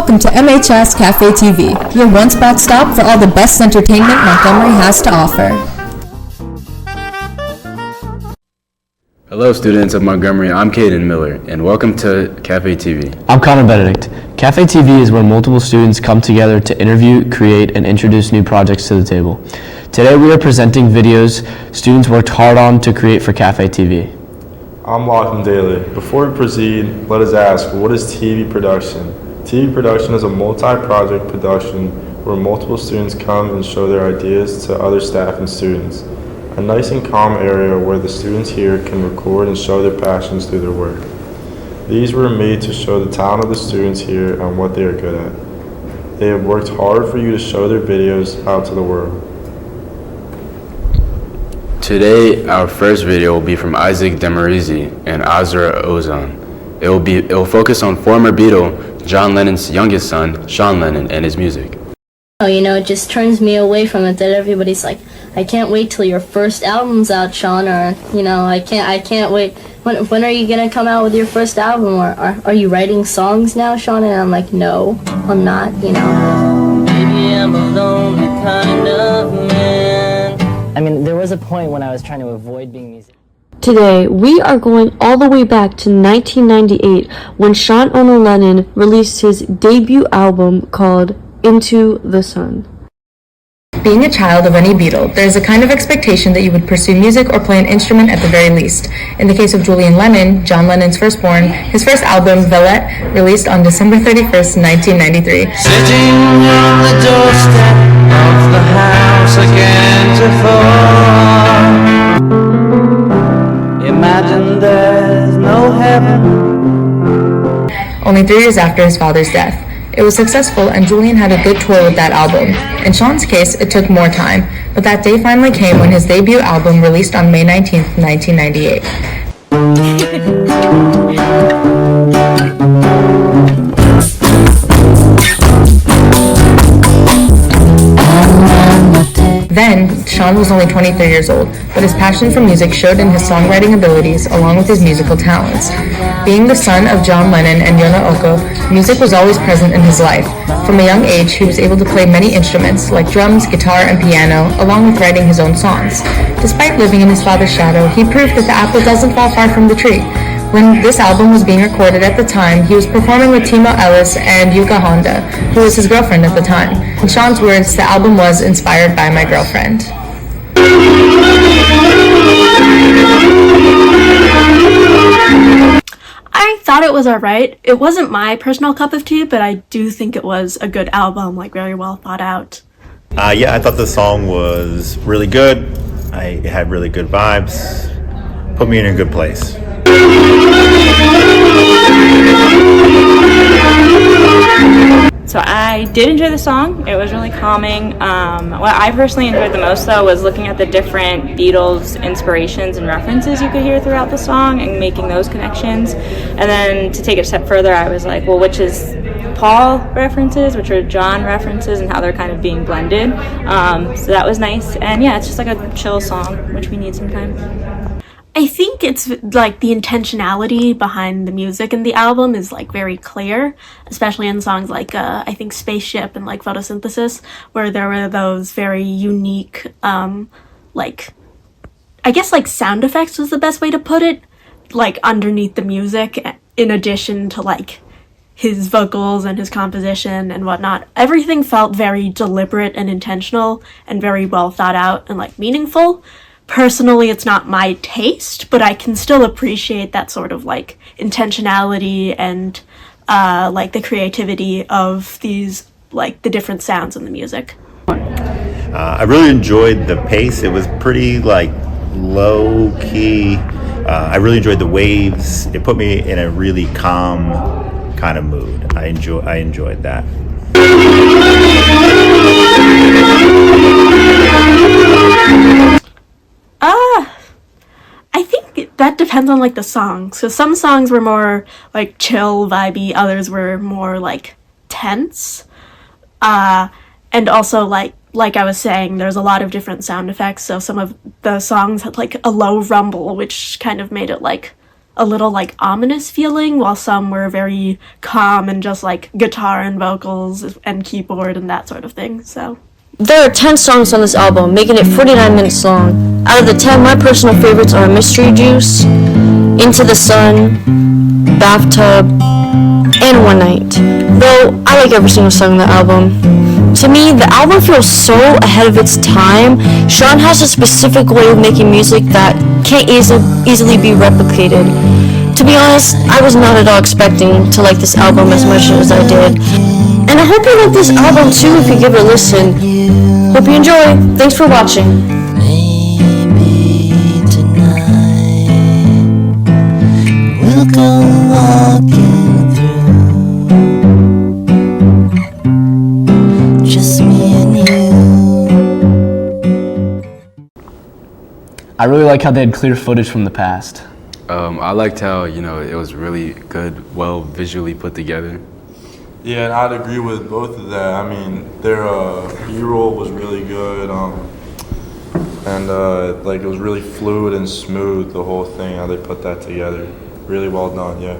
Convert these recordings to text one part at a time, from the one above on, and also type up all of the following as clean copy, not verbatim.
Welcome to MHS Cafe TV, your one-spot stop for all the best entertainment Montgomery has to offer. Hello students of Montgomery, I'm Caden Miller, and welcome to Cafe TV. I'm Connor Benedict. Cafe TV is where multiple students come together to interview, create, and introduce new projects to the table. Today we are presenting videos students worked hard on to create for Cafe TV. I'm Lachlan Daly. Before we proceed, let us ask, what is TV production? TV production is a multi-project production where multiple students come and show their ideas to other staff and students. A nice and calm area where the students here can record and show their passions through their work. These were made to show the talent of the students here and what they are good at. They have worked hard for you to show their videos out to the world. Today, our first video will be from Isaac Demarizi and Azra Ozon. It will focus on former Beatle John Lennon's youngest son, Sean Lennon, and his music. It just turns me away from it that everybody's like, I can't wait till your first album's out, Sean, or, I can't wait. When are you gonna come out with your first album, or are you writing songs now, Sean? And I'm like, no, I'm not, Maybe I'm a lonely kind of man. There was a point when I was trying to avoid being music. Today, we are going all the way back to 1998 when Sean Ono Lennon released his debut album called Into the Sun. Being a child of any Beatle, there is a kind of expectation that you would pursue music or play an instrument at the very least. In the case of Julian Lennon, John Lennon's firstborn, his first album, Velvet, released on December 31st, 1993. Sitting on the doorstep of the house again to fall. Imagine there's no heaven. Only 3 years after his father's death. It was successful and Julian had a good tour with that album. In Sean's case, it took more time, but that day finally came when his debut album released on May 19th, 1998. Then, Sean was only 23 years old, but his passion for music showed in his songwriting abilities along with his musical talents. Being the son of John Lennon and Yoko Ono, music was always present in his life. From a young age, he was able to play many instruments like drums, guitar, and piano, along with writing his own songs. Despite living in his father's shadow, he proved that the apple doesn't fall far from the tree. When this album was being recorded at the time, he was performing with Timo Ellis and Yuka Honda, who was his girlfriend at the time. In Sean's words, the album was inspired by my girlfriend. I thought it was alright. It wasn't my personal cup of tea, but I do think it was a good album, very well thought out. Yeah, I thought the song was really good. It had really good vibes. Put me in a good place. So I did enjoy the song. It was really calming. What I personally enjoyed the most, though, was looking at the different Beatles inspirations and references you could hear throughout the song and making those connections. And then to take it a step further, I was like, well, which is Paul references, which are John references, and how they're kind of being blended. So that was nice. And yeah, it's just like a chill song, which we need sometimes. I think it's the intentionality behind the music in the album is very clear, especially in songs like I think Spaceship and Photosynthesis, where there were those very unique I guess sound effects was the best way to put it, underneath the music, in addition to his vocals and his composition and whatnot. Everything felt very deliberate and intentional and very well thought out and meaningful. Personally, it's not my taste, but I can still appreciate that sort of intentionality and the creativity of these the different sounds in the music. I really enjoyed the pace. It was pretty low key. I really enjoyed the waves. It put me in a really calm kind of mood. I enjoyed that. I think that depends on the song. So some songs were more chill, vibey, others were more tense. And also like I was saying, there's a lot of different sound effects. So some of the songs had a low rumble, which kind of made it a little like ominous feeling, while some were very calm and just like guitar and vocals and keyboard and that sort of thing. So There are 10 songs on this album, making it 49 minutes long. Out of the 10, my personal favorites are Mystery Juice, Into the Sun, Bathtub, and One Night. Though, I like every single song on the album. To me, the album feels so ahead of its time. Sean has a specific way of making music that can't easily be replicated. To be honest, I was not at all expecting to like this album as much as I did. And I hope you like this album too if you give it a listen. Hope you enjoy. Thanks for watching. We'll go walking through, just me and you. I really like how they had clear footage from the past. I liked how, it was really good, well visually put together. Yeah, and I'd agree with both of that. I mean, their B-roll was really good, and like it was really fluid and smooth, the whole thing, how they put that together. Really well done, yeah.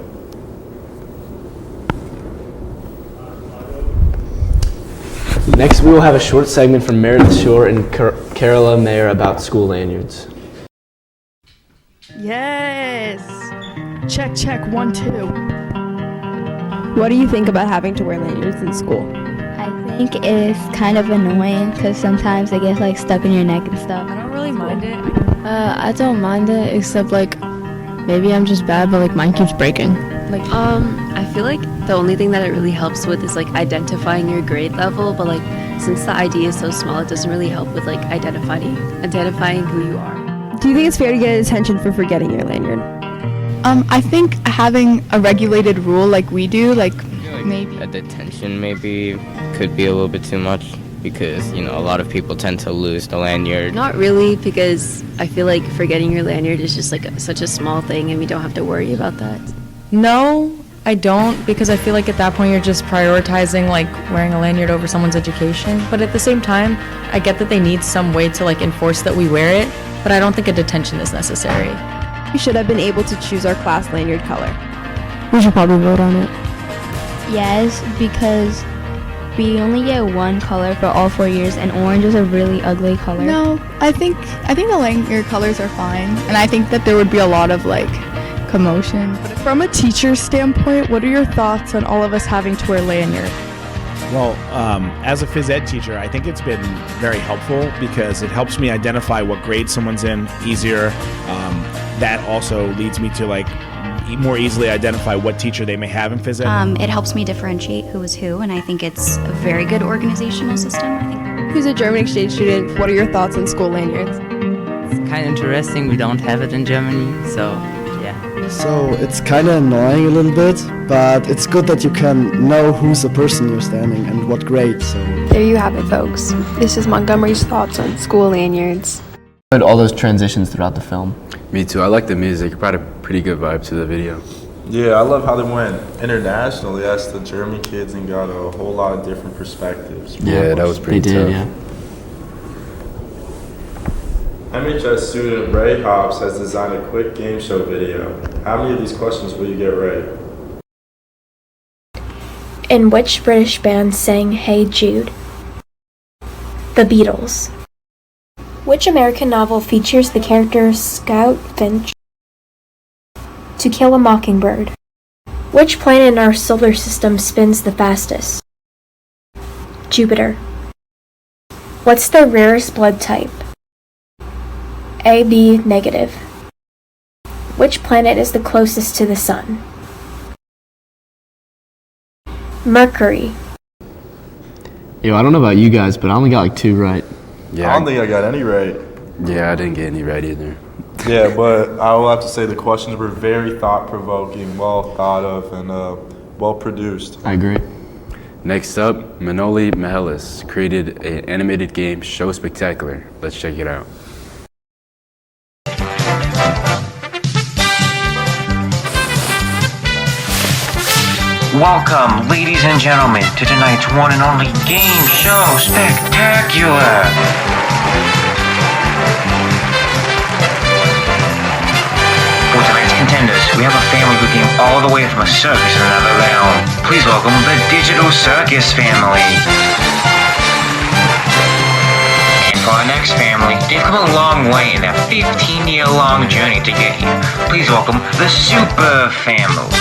Next, we will have a short segment from Meredith Shore and Carola Mayer about school lanyards. Yes! Check, check, 1, 2. What do you think about having to wear lanyards in school? I think it's kind of annoying because sometimes it gets like stuck in your neck and stuff. I don't really mind it. I don't mind it, except like maybe I'm just bad, but like mine keeps breaking. I feel like the only thing that it really helps with is like identifying your grade level, but like since the ID is so small, it doesn't really help with like identifying who you are. Do you think it's fair to get attention for forgetting your lanyard? I think having a regulated rule like we do, maybe a detention maybe could be a little bit too much because, a lot of people tend to lose the lanyard. Not really, because I feel like forgetting your lanyard is just like such a small thing and we don't have to worry about that. No, I don't, because I feel like at that point you're just prioritizing like wearing a lanyard over someone's education. But at the same time, I get that they need some way to like enforce that we wear it, but I don't think a detention is necessary. We should have been able to choose our class lanyard color. We should probably vote on it. Yes, because we only get one color for all 4 years, and orange is a really ugly color. No, I think the lanyard colors are fine, and I think that there would be a lot of like commotion. But from a teacher's standpoint, what are your thoughts on all of us having to wear lanyard? Well, as a phys ed teacher, I think it's been very helpful because it helps me identify what grade someone's in easier. That also leads me to like more easily identify what teacher they may have in phys ed. It helps me differentiate who is who, and I think it's a very good organizational system. Who's a German exchange student? What are your thoughts on school lanyards? It's kind of interesting. We don't have it in Germany, so yeah. So it's kind of annoying a little bit, but it's good that you can know who's the person you're standing and what grade. So there you have it, folks. This is Montgomery's thoughts on school lanyards. All those transitions throughout the film. Me too. I like the music. It brought a pretty good vibe to the video. Yeah, I love how they went international. They asked the German kids and got a whole lot of different perspectives. Yeah, that was pretty tough. Yeah. MHS student Ray Hobbs has designed a quick game show video. How many of these questions will you get right? In which British band sang Hey Jude? The Beatles. Which American novel features the character Scout Finch? To Kill a Mockingbird. Which planet in our solar system spins the fastest? Jupiter. What's the rarest blood type? AB negative. Which planet is the closest to the sun? Mercury. Yo, I don't know about you guys, but I only got like 2 right. Yeah, I don't think I got any right. Yeah, I didn't get any right either. Yeah, but I will have to say the questions were very thought-provoking, well thought of, and well-produced. I agree. Next up, Manoli Mihalis created an animated game, Show Spectacular. Let's check it out. Welcome, ladies and gentlemen, to tonight's one and only game show spectacular. For tonight's contenders, we have a family who came all the way from a circus in another realm. Please welcome the Digital Circus family. And for our next family, they've come a long way in their 15-year-long journey to get here. Please welcome the Super family.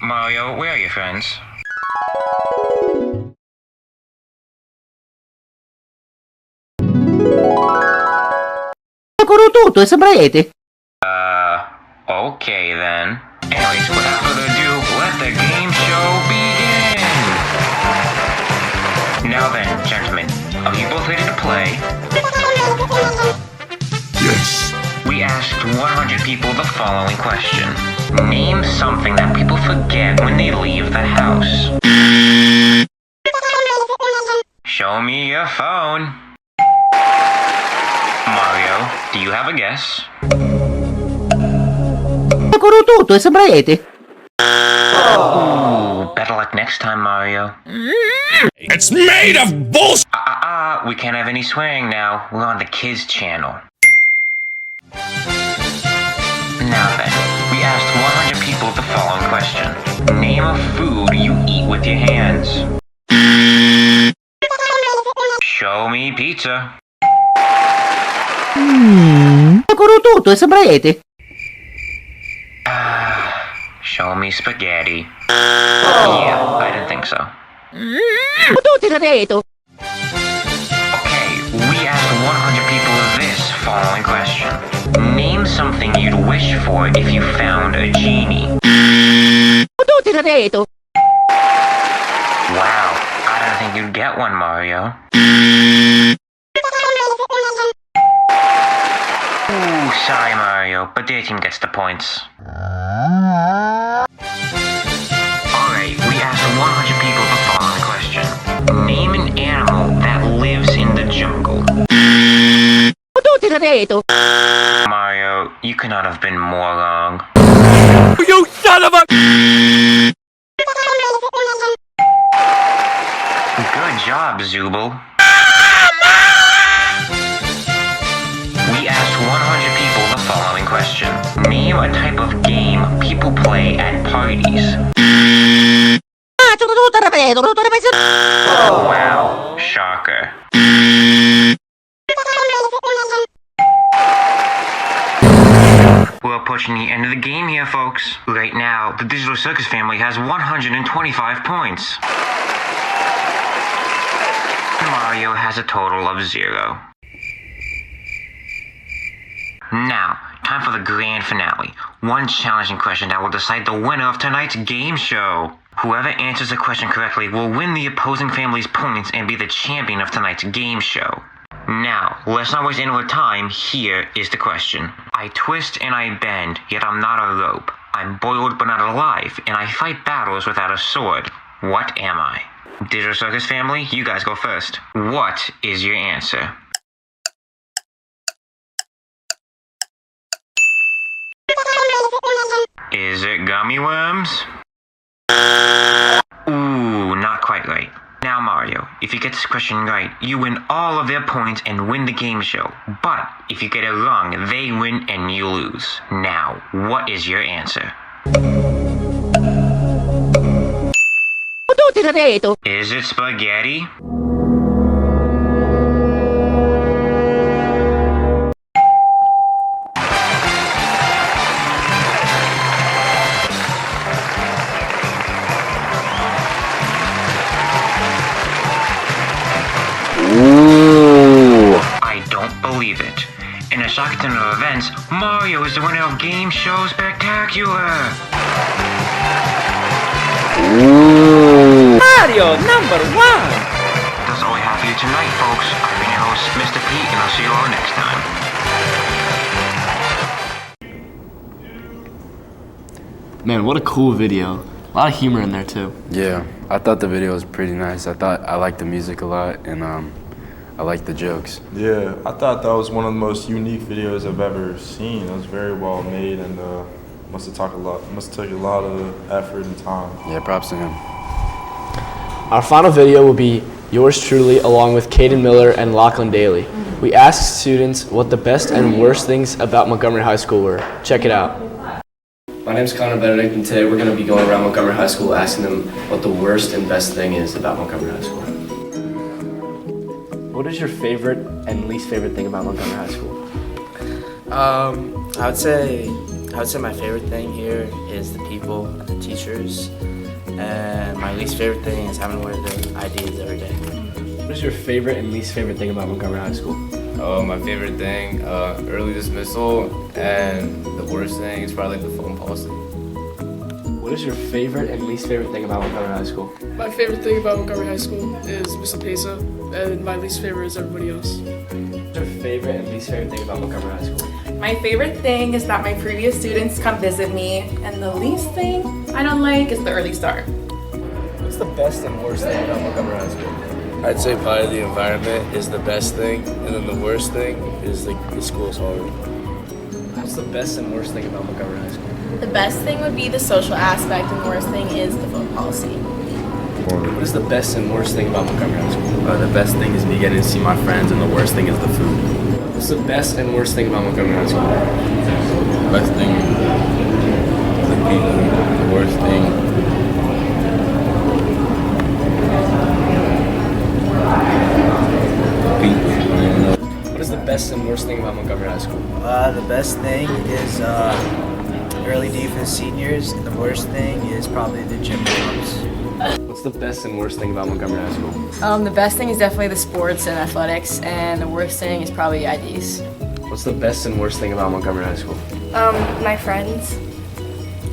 Mario, where are your friends? Okay then. Anyways, without further ado, let the game show begin! Now then, gentlemen, are you both ready to play? Yes. We asked 100 people the following question. Name something that people forget when they leave the house. Show me your phone. Mario, do you have a guess? Ooh, better luck next time, Mario. It's made of bullshit! We can't have any swearing now. We're on the kids channel. Now then, we asked 100 people the following question. Name a food you eat with your hands. Show me pizza. Show me spaghetti. Yeah, I didn't think so. Okay, we asked 100 people this following question. Name something you'd wish for if you found a genie. Wow, I don't think you'd get one, Mario. Ooh, sorry, Mario, but their team gets the points. Alright, we asked 100 people the following question. Name an animal that lives in the jungle. Mario, you could not have been more wrong. You son of a... Good job, Zooble. We asked 100 people the following question. Name a type of game people play at parties. Wow, shocker. We're approaching the end of the game here, folks. Right now, the Digital Circus family has 125 points. Mario has a total of 0. Now, time for the grand finale. One challenging question that will decide the winner of tonight's game show. Whoever answers the question correctly will win the opposing family's points and be the champion of tonight's game show. Now, let's not waste any more time. Here is the question. I twist and I bend, yet I'm not a rope. I'm boiled but not alive, and I fight battles without a sword. What am I? Digital Circus family, you guys go first. What is your answer? Is it gummy worms? Ooh, not quite right. Now Mario, if you get this question right, you win all of their points and win the game show. But if you get it wrong, they win and you lose. Now, what is your answer? Is it spaghetti? Ooh. I don't believe it. In a shock turn of events, Mario is the winner of Game Show Spectacular! Ooh. Mario #1! That's all we have for you tonight, folks. I've been your host, Mr. Pete, and I'll see you all next time. Man, what a cool video. A lot of humor in there too. Yeah, I thought the video was pretty nice. I liked the music a lot, and I liked the jokes. Yeah, I thought that was one of the most unique videos I've ever seen. It was very well made, and must have took a lot of effort and time. Yeah, props to him. Our final video will be yours truly, along with Caden Miller and Lachlan Daly. We asked students what the best and worst things about Montgomery High School were. Check it out. My name is Connor Benedict, and today we're going to be going around Montgomery High School asking them what the worst and best thing is about Montgomery High School. What is your favorite and least favorite thing about Montgomery High School? I would say my favorite thing here is the people and the teachers, and my least favorite thing is having to wear the IDs every day. What is your favorite and least favorite thing about Montgomery High School? My favorite thing, early dismissal, and the worst thing is probably the phone policy. What is your favorite and least favorite thing about Montgomery High School? My favorite thing about Montgomery High School is Mr. Pesa, and my least favorite is everybody else. What's your favorite and least favorite thing about Montgomery High School? My favorite thing is that my previous students come visit me, and the least thing I don't like is the early start. What's the best and worst thing about Montgomery High School? I'd say probably the environment is the best thing, and then the worst thing is the school's hard. What's the best and worst thing about Montgomery High School? The best thing would be the social aspect, and the worst thing is the phone policy. What is the best and worst thing about Montgomery High School? The best thing is me getting to see my friends, and the worst thing is the food. What's the best and worst thing about Montgomery High School? The best thing, the people. The worst thing, What is the best and worst thing about Montgomery High School? The best thing is early D for the seniors, and the worst thing is probably the gym clubs. What's the best and worst thing about Montgomery High School? The best thing is definitely the sports and athletics, and the worst thing is probably IDs. What's the best and worst thing about Montgomery High School? My friends.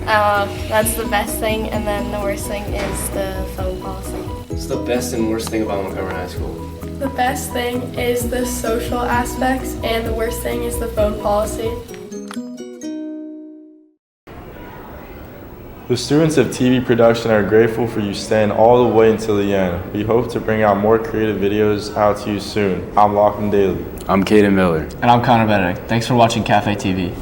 That's the best thing, and then the worst thing is the phone policy. What's the best and worst thing about Montgomery High School? The best thing is the social aspects, and the worst thing is the phone policy. The students of TV production are grateful for you staying all the way until the end. We hope to bring out more creative videos out to you soon. I'm Lachlan Daly. I'm Caden Miller. And I'm Connor Benedict. Thanks for watching Cafe TV.